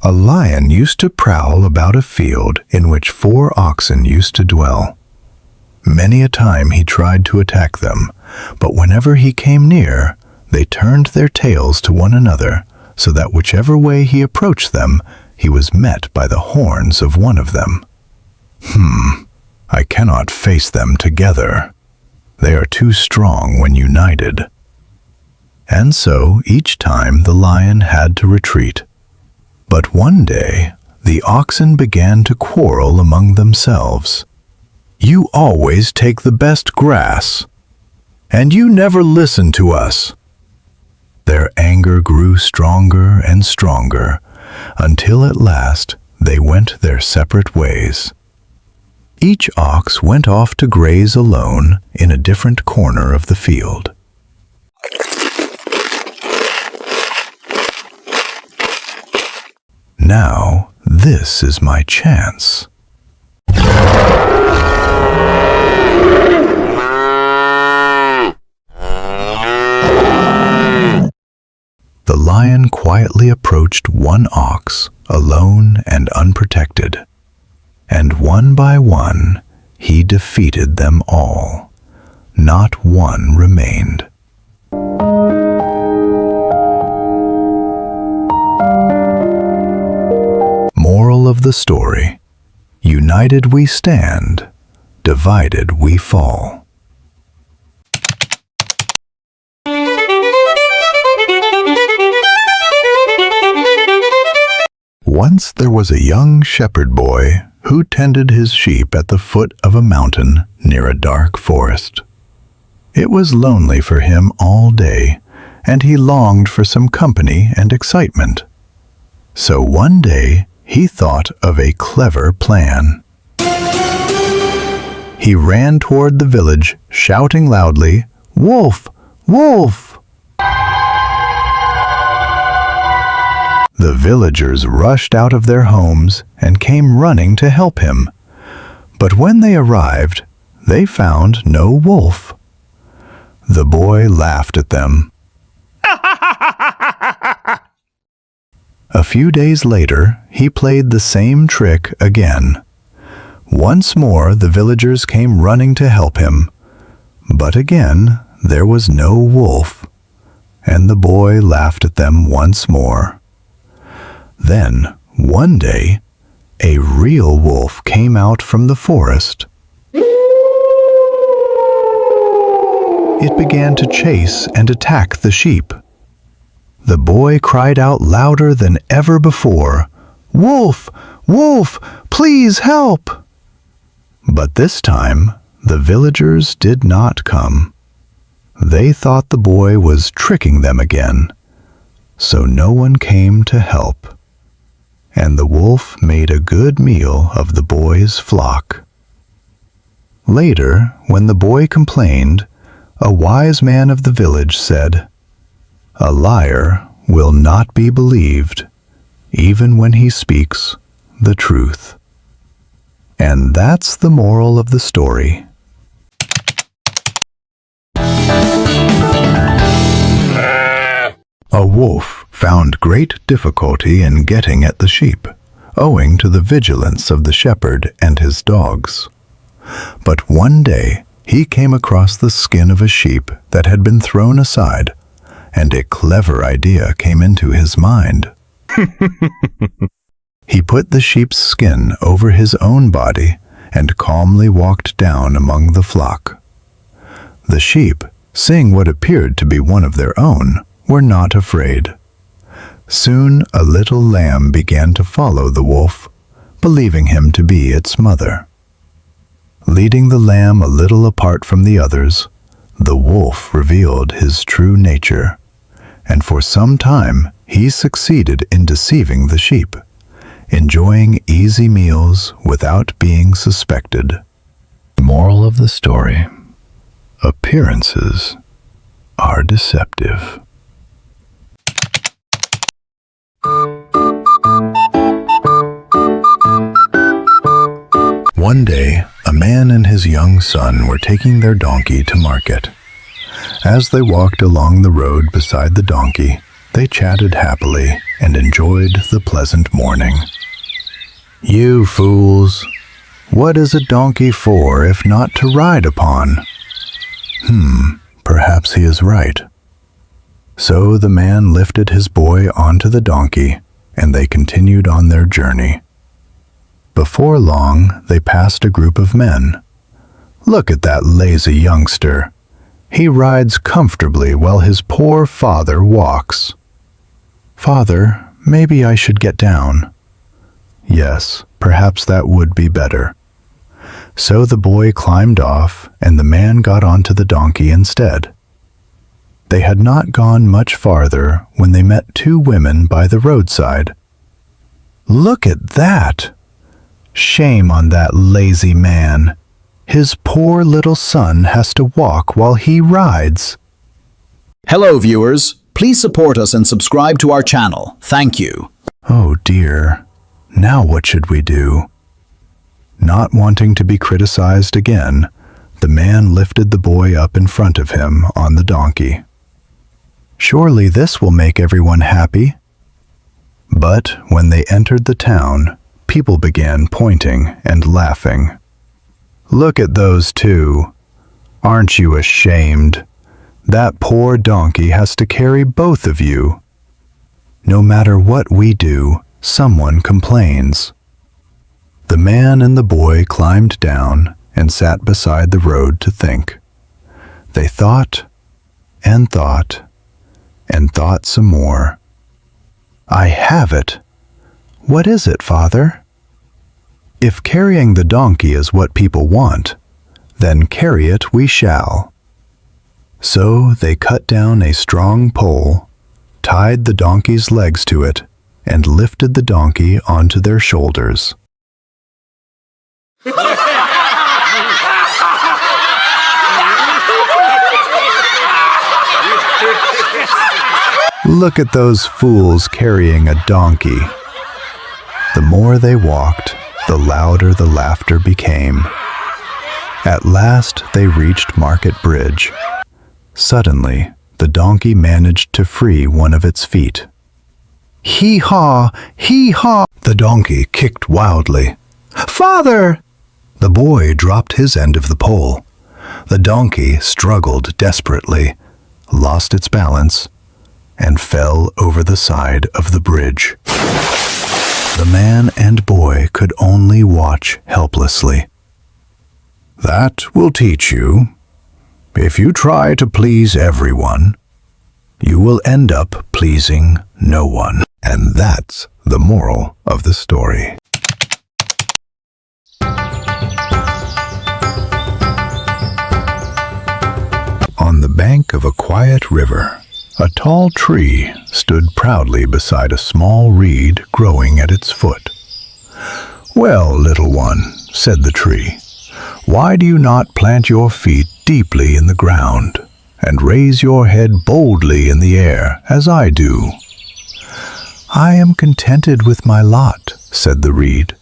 A lion used to prowl about a field in which 4 oxen used to dwell. Many a time he tried to attack them, but whenever he came near, they turned their tails to one another, so that whichever way he approached them, he was met by the horns of one of them. I cannot face them together. They are too strong when united. And so each time the lion had to retreat. But one day, the oxen began to quarrel among themselves. "You always take the best grass, and you never listen to us." Their anger grew stronger and stronger, until at last they went their separate ways. Each ox went off to graze alone in a different corner of the field. Now, this is my chance. The lion quietly approached one ox, alone and unprotected, and one by one he defeated them all. Not one remained. Moral of the story: united we stand, divided we fall. Once there was a young shepherd boy who tended his sheep at the foot of a mountain near a dark forest. It was lonely for him all day, and he longed for some company and excitement. So one day he thought of a clever plan. He ran toward the village, shouting loudly, "Wolf! Wolf!" The villagers rushed out of their homes and came running to help him. But when they arrived, they found no wolf. The boy laughed at them. A few days later, he played the same trick again. Once more, the villagers came running to help him. But again, there was no wolf, and the boy laughed at them once more. Then, one day, a real wolf came out from the forest. It began to chase and attack the sheep. The boy cried out louder than ever before, "Wolf! Wolf! Please help!" But this time, the villagers did not come. They thought the boy was tricking them again, so no one came to help. And the wolf made a good meal of the boy's flock. Later, when the boy complained, a wise man of the village said, "A liar will not be believed, even when he speaks the truth." And that's the moral of the story. A wolf found great difficulty in getting at the sheep, owing to the vigilance of the shepherd and his dogs. But one day he came across the skin of a sheep that had been thrown aside, and a clever idea came into his mind. He put the sheep's skin over his own body and calmly walked down among the flock. The sheep, seeing what appeared to be one of their own, were not afraid. Soon a little lamb began to follow the wolf, believing him to be its mother. Leading the lamb a little apart from the others, the wolf revealed his true nature, and for some time he succeeded in deceiving the sheep, enjoying easy meals without being suspected. Moral of the story: appearances are deceptive. One day, a man and his young son were taking their donkey to market. As they walked along the road beside the donkey, They chatted happily and enjoyed the pleasant morning. "You fools! What is a donkey for if not to ride upon?" Perhaps he is right. So the man lifted his boy onto the donkey, and they continued on their journey. Before long, they passed a group of men. "Look at that lazy youngster. He rides comfortably while his poor father walks." "Father, maybe I should get down." Yes, perhaps that would be better. So the boy climbed off, and the man got onto the donkey instead. They had not gone much farther when they met two women by the roadside. "Look at that! Shame on that lazy man. His poor little son has to walk while he rides." Hello, viewers. Please support us and subscribe to our channel. Thank you. Oh dear, now what should we do? Not wanting to be criticized again, the man lifted the boy up in front of him on the donkey. Surely this will make everyone happy. But when they entered the town, people began pointing and laughing. "Look at those two. Aren't you ashamed? That poor donkey has to carry both of you. No matter what we do, someone complains." The man and the boy climbed down and sat beside the road to think. They thought and thought and thought some more. "I have it. What is it, Father?" "If carrying the donkey is what people want, then carry it we shall." So they cut down a strong pole, tied the donkey's legs to it, and lifted the donkey onto their shoulders. "Look at those fools carrying a donkey." The more they walked, the louder the laughter became. At last they reached Market Bridge. Suddenly, the donkey managed to free one of its feet. "Hee-haw! Hee-haw!" The donkey kicked wildly. "Father!" The boy dropped his end of the pole. The donkey struggled desperately, lost its balance, and fell over the side of the bridge. The man and boy could only watch helplessly. "That will teach you. If you try to please everyone, you will end up pleasing no one." And that's the moral of the story. On the bank of a quiet river, a tall tree stood proudly beside a small reed growing at its foot. "Well, little one," said the tree, "why do you not plant your feet deeply in the ground and raise your head boldly in the air as I do?" "I am contented with my lot," said the reed.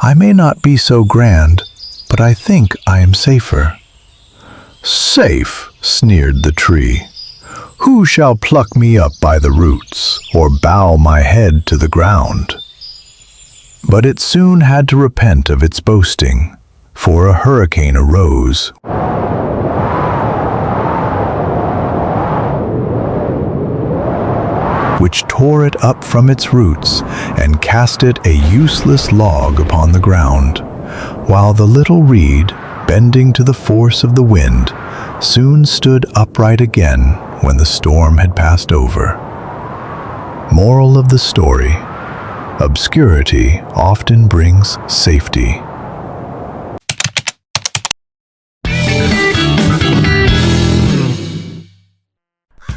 "I may not be so grand, but I think I am safer." "Safe," sneered the tree. "Who shall pluck me up by the roots or bow my head to the ground?" But it soon had to repent of its boasting, for a hurricane arose, which tore it up from its roots and cast it a useless log upon the ground, while the little reed, bending to the force of the wind, soon stood upright again when the storm had passed over. Moral of the story: obscurity often brings safety.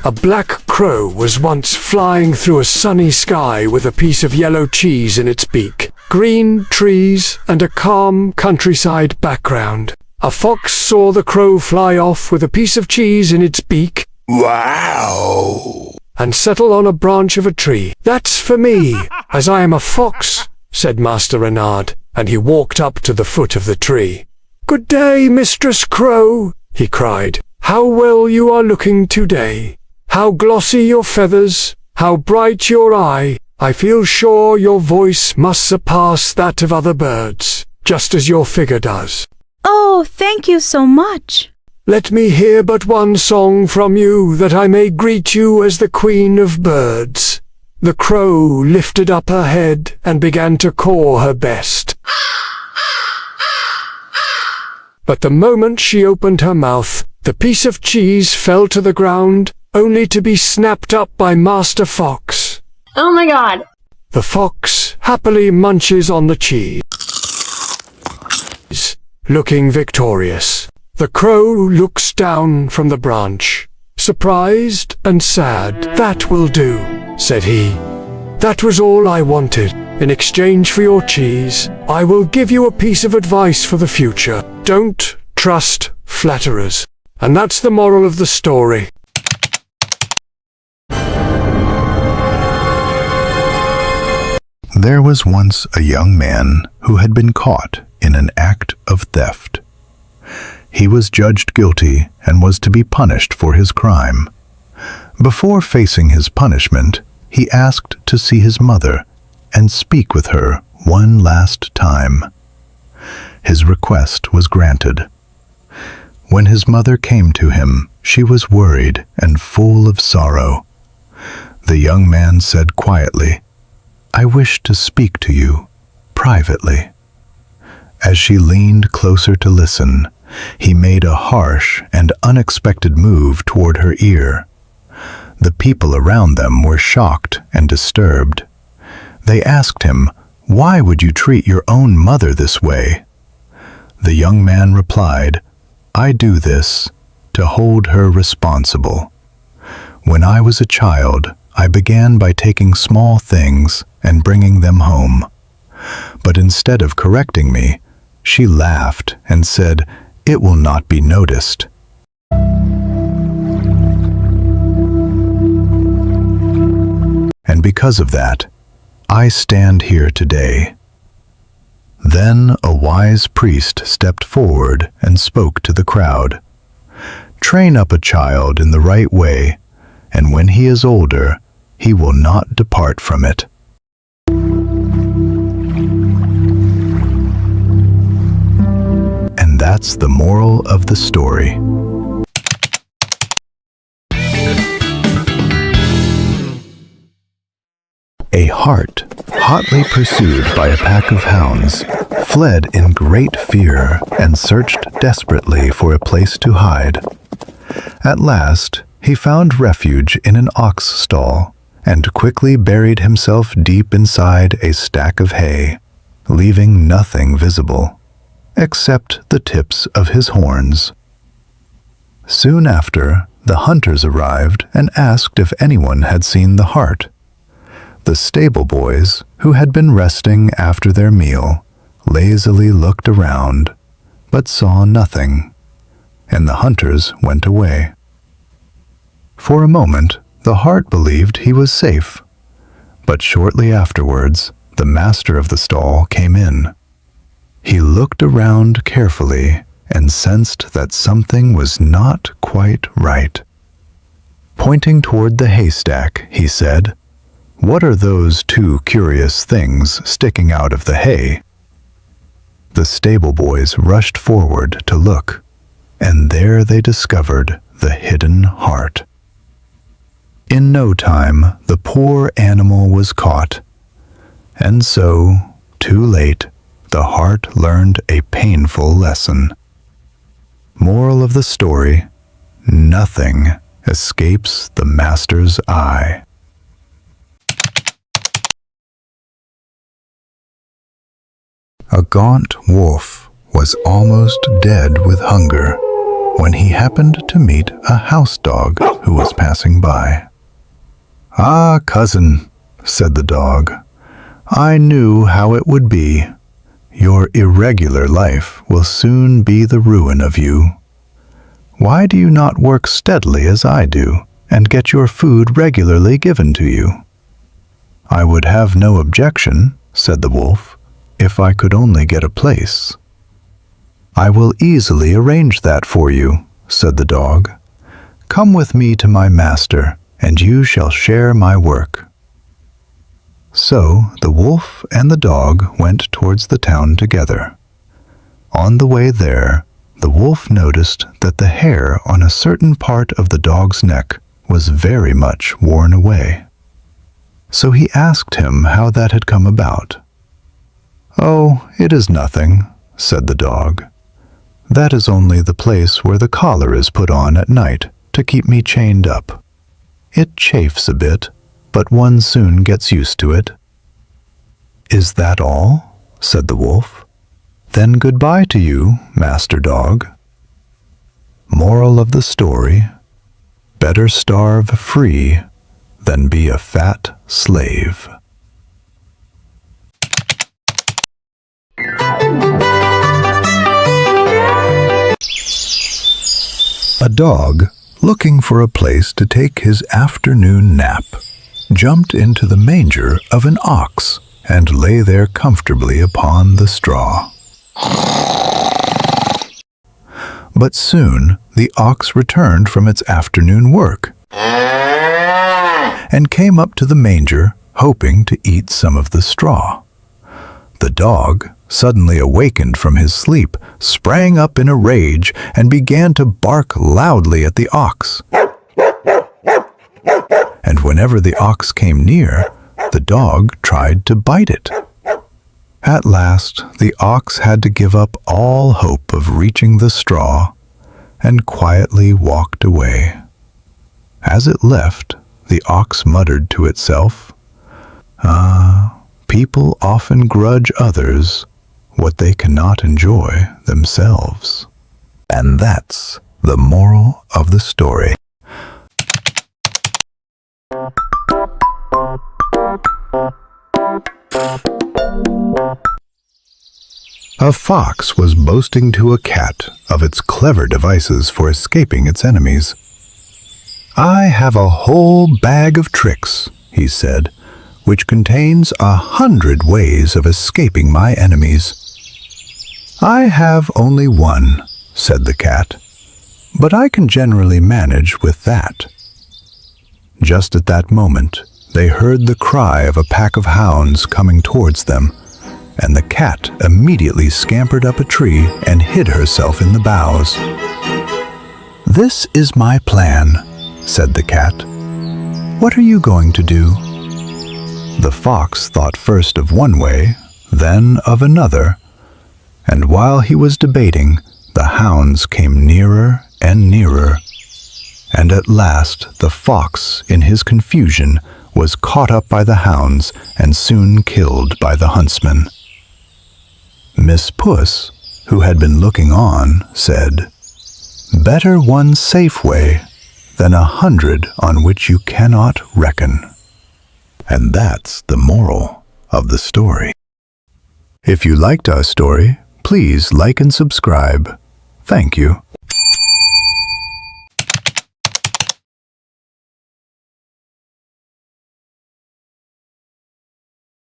A black crow was once flying through a sunny sky with a piece of yellow cheese in its beak, green trees, and a calm countryside background. A fox saw the crow fly off with a piece of cheese in its beak. Wow! And settle on a branch of a tree. "That's for me, as I am a fox," said Master Renard, and he walked up to the foot of the tree. "Good day, Mistress Crow," he cried. "How well you are looking today. How glossy your feathers, How bright your eye! I feel sure your voice must surpass that of other birds, just as your figure does. Oh, thank you so much. Let me hear but one song from you, that I may greet you as the queen of birds. The crow lifted up her head and began to caw her best. But the moment she opened her mouth, the piece of cheese fell to the ground, only to be snapped up by Master Fox. Oh my god. The fox happily munches on the cheese, looking victorious. The crow looks down from the branch, surprised and sad. "That will do," said he. "That was all I wanted. In exchange for your cheese, I will give you a piece of advice for the future. Don't trust flatterers." And that's the moral of the story. There was once a young man who had been caught in an act of theft. He was judged guilty and was to be punished for his crime. Before facing his punishment, he asked to see his mother and speak with her one last time. His request was granted. When his mother came to him, she was worried and full of sorrow. The young man said quietly, "I wish to speak to you privately." As she leaned closer to listen, he made a harsh and unexpected move toward her ear. The people around them were shocked and disturbed. They asked him, "Why would you treat your own mother this way?" The young man replied, "I do this to hold her responsible. When I was a child, I began by taking small things and bringing them home. But instead of correcting me, she laughed and said, 'It will not be noticed.' And because of that, I stand here today." Then a wise priest stepped forward and spoke to the crowd. "Train up a child in the right way, and when he is older, he will not depart from it." And that's the moral of the story. A hart, hotly pursued by a pack of hounds, fled in great fear and searched desperately for a place to hide. At last, he found refuge in an ox stall and quickly buried himself deep inside a stack of hay, leaving nothing visible except the tips of his horns. Soon after, the hunters arrived and asked if anyone had seen the hart. The stable boys, who had been resting after their meal, lazily looked around, but saw nothing, and the hunters went away. For a moment, the hart believed he was safe, but shortly afterwards, the master of the stall came in. He looked around carefully and sensed that something was not quite right. Pointing toward the haystack, he said, "What are those two curious things sticking out of the hay?" The stable boys rushed forward to look, and there they discovered the hidden hart. In no time, the poor animal was caught, and so, too late, the hart learned a painful lesson. Moral of the story: nothing escapes the master's eye. A gaunt wolf was almost dead with hunger when he happened to meet a house dog who was passing by. "Ah, cousin," said the dog, "I knew how it would be. Your irregular life will soon be the ruin of you. Why do you not work steadily as I do and get your food regularly given to you?" "I would have no objection," said the wolf, "if I could only get a place." "I will easily arrange that for you," said the dog. "Come with me to my master, and you shall share my work." So the wolf and the dog went towards the town together. On the way there, the wolf noticed that the hair on a certain part of the dog's neck was very much worn away. So he asked him how that had come about. "Oh, it is nothing," said the dog. "That is only the place where the collar is put on at night to keep me chained up. It chafes a bit, but one soon gets used to it." "Is that all?" said the wolf. "Then goodbye to you, Master Dog." Moral of the story: better starve free than be a fat slave. A dog, looking for a place to take his afternoon nap, jumped into the manger of an ox and lay there comfortably upon the straw. But soon the ox returned from its afternoon work and came up to the manger, hoping to eat some of the straw. The dog, suddenly awakened from his sleep, sprang up in a rage and began to bark loudly at the ox. And whenever the ox came near, the dog tried to bite it. At last, the ox had to give up all hope of reaching the straw and quietly walked away. As it left, the ox muttered to itself, People often grudge others what they cannot enjoy themselves." And that's the moral of the story. A fox was boasting to a cat of its clever devices for escaping its enemies. "I have a whole bag of tricks," he said, "which contains 100 ways of escaping my enemies." "I have only one," said the cat, "but I can generally manage with that." Just at that moment, they heard the cry of a pack of hounds coming towards them, and the cat immediately scampered up a tree and hid herself in the boughs. "This is my plan," said the cat. "What are you going to do?" The fox thought first of one way, then of another, and while he was debating, the hounds came nearer and nearer, and at last the fox, in his confusion, was caught up by the hounds and soon killed by the huntsman. Miss Puss, who had been looking on, said, "Better one safe way than 100 on which you cannot reckon." And that's the moral of the story. If you liked our story, please like and subscribe. Thank you.